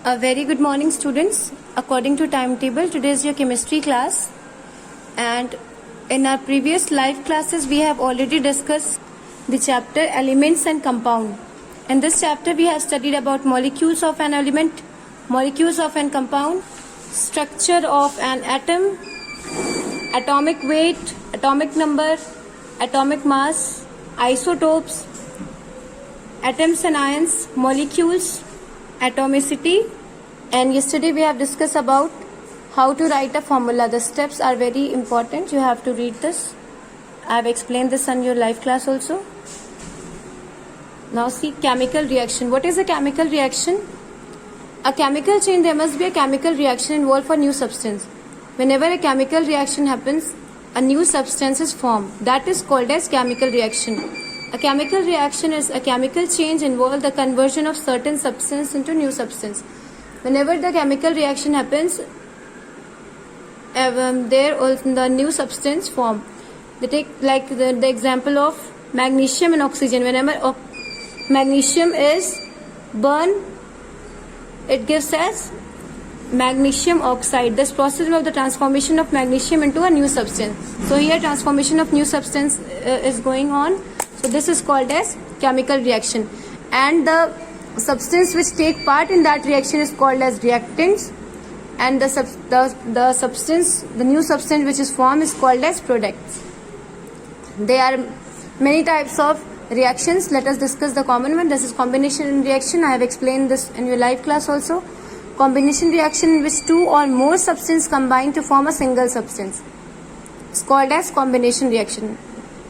A very good morning, students. According to timetable, today is your chemistry class, and in our previous live classes we have already discussed the chapter elements and compound. In this chapter we have studied about molecules of an element, molecules of an compound, structure of an atom, atomic weight, atomic number, atomic mass, isotopes, atoms and ions, molecules, atomicity, and yesterday we have discussed about how to write a formula. The steps are very important. You have to read this. I have explained this in your live class also. Now see chemical reaction. What is a chemical reaction? A chemical chain, there must be a chemical reaction involved for new substance. Whenever a chemical reaction happens, a new substance is formed. That is called as chemical reaction. A chemical reaction is a chemical change involve the conversion of certain substance into new substance. Whenever the chemical reaction happens, the new substance form. They take like the example of magnesium and oxygen. Whenever magnesium is burned, it gives us magnesium oxide. This process of the transformation of magnesium into a new substance. So here transformation of new substance is going on. So this is called as chemical reaction, and the substance which take part in that reaction is called as reactants, and the new substance which is formed is called as products. There are many types of reactions. Let us discuss the common one. This is combination reaction. I have explained this in your live class also. Combination reaction in which two or more substances combine to form a single substance. It's called as combination reaction.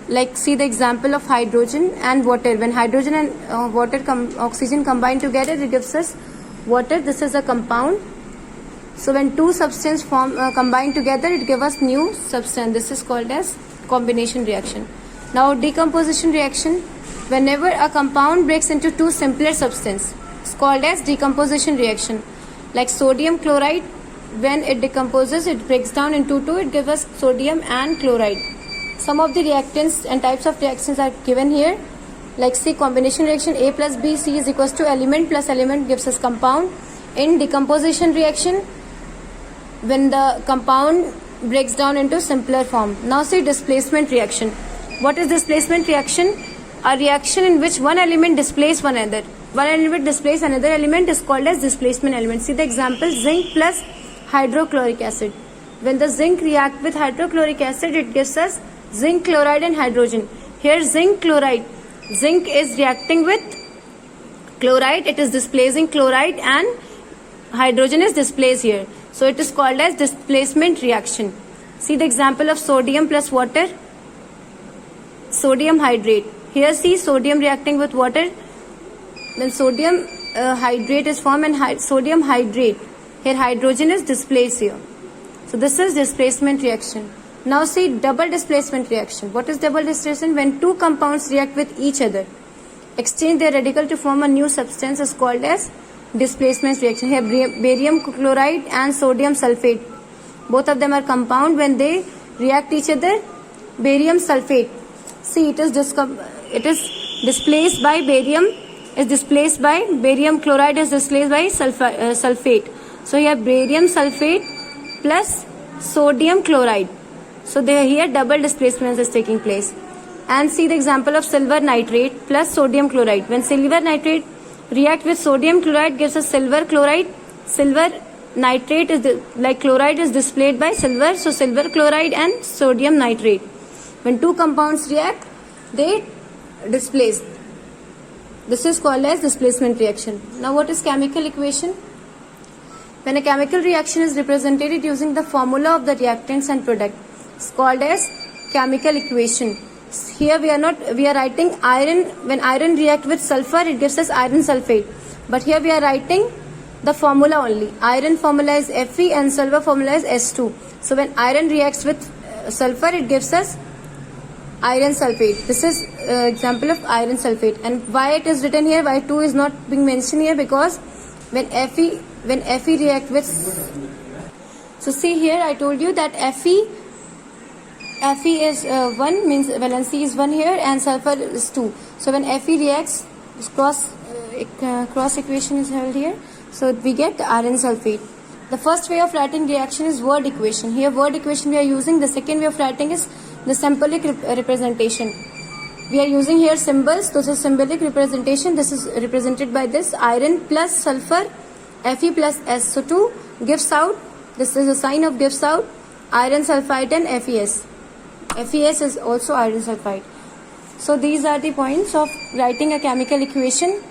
Like see the example of hydrogen and water. When hydrogen and oxygen combine together, it gives us water. This is a compound. So when two substances combine together, it gives us new substance. This is called as combination reaction. Now decomposition reaction. Whenever a compound breaks into two simpler substances, it's called as decomposition reaction. Like sodium chloride, when it decomposes, it breaks down into two. It gives us sodium and chloride. Some of the reactants and types of reactions are given here. Like see combination reaction, A plus B, C is equals to element plus element gives us compound. In decomposition reaction, when the compound breaks down into simpler form. Now see displacement reaction. What is displacement reaction? A reaction in which one element displaces one another. One element displaces another element is called as displacement element. See the example, zinc plus hydrochloric acid. When the zinc reacts with hydrochloric acid, it gives us zinc chloride and hydrogen. Here zinc chloride, zinc is reacting with chloride, it is displacing chloride, and hydrogen is displaced here. So it is called as displacement reaction. See the example of sodium plus water, sodium hydrate. Here see sodium reacting with water, then sodium hydrate is formed, and sodium hydrate. Here hydrogen is displaced here. So this is displacement reaction. Now see double displacement reaction. What is double displacement? When two compounds react with each other, exchange their radical to form a new substance is called as displacement reaction. Here barium chloride and sodium sulfate, both of them are compound. When they react each other, barium sulfate, see it is displaced by barium, is displaced by barium chloride, is displaced by sulfate. So here barium sulfate plus sodium chloride. So here double displacement is taking place. And see the example of silver nitrate plus sodium chloride. When silver nitrate react with sodium chloride, gives us silver chloride. Silver nitrate is like chloride is displayed by silver, so silver chloride and sodium nitrate. When two compounds react, they displace. This is called as displacement reaction. Now what is chemical equation? When a chemical reaction is represented using the formula of the reactants and product, it's called as chemical equation. Here we are writing iron. When iron react with sulfur, it gives us iron sulfate. But here we are writing the formula only. Iron formula is Fe and sulfur formula is S2. So when iron reacts with sulfur, it gives us iron sulfate. This is example of iron sulfate. And why it is written here, why 2 is not being mentioned here, because when Fe react with, so see here I told you that Fe is 1, means valency is 1 here, and sulfur is 2. So when Fe reacts, cross equation is held here. So we get iron sulfate. The first way of writing reaction is word equation. Here word equation we are using. The second way of writing is the symbolic representation. We are using here symbols. This is symbolic representation. This is represented by this iron plus sulfur, Fe plus SO2 gives out. This is a sign of gives out iron sulfide and FeS. FeS is also iron sulfide. So these are the points of writing a chemical equation.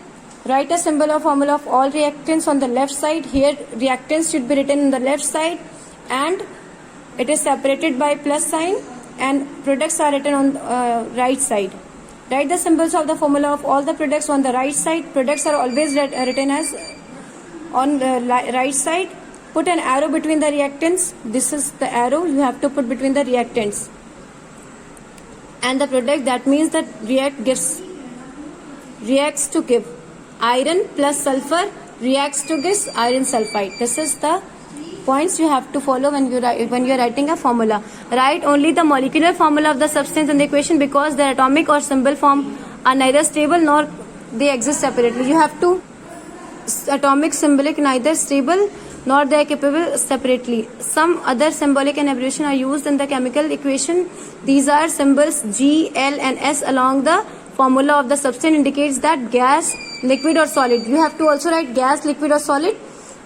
Write a symbol or formula of all reactants on the left side. Here reactants should be written on the left side and it is separated by plus sign, and products are written on right side. Write the symbols of the formula of all the products on the right side. Products are always written as on the right side. Put an arrow between the reactants. This is the arrow you have to put between the reactants and the product. That means that reacts to give iron plus sulfur reacts to this iron sulfide. This is the points you have to follow when you are writing a formula. Write only the molecular formula of the substance in the equation, because their atomic or symbol form are neither stable nor they exist separately. You have to atomic symbolic neither stable nor they are capable separately. Some other symbolic and abbreviation are used in the chemical equation. These are symbols G, L and S along the formula of the substance indicates that gas, liquid or solid. You have to also write gas, liquid or solid.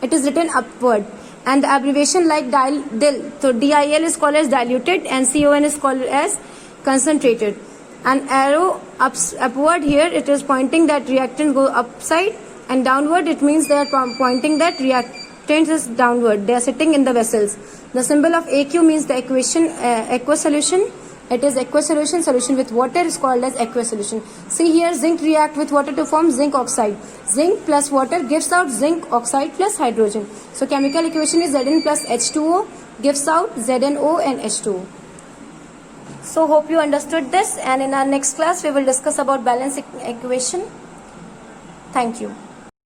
It is written upward. And the abbreviation like DIL. So DIL is called as diluted and CON is called as concentrated. An arrow upward here, it is pointing that reactant go upside, and downward it means they are pointing that reactant is downward. They are sitting in the vessels. The symbol of AQ means the equation aqueous solution. It is aqueous solution. Solution with water is called as aqueous solution. See here, zinc react with water to form zinc oxide. Zinc plus water gives out zinc oxide plus hydrogen. So chemical equation is Zn plus H2O gives out ZnO and H2O. So hope you understood this, and in our next class we will discuss about balance equation. Thank you.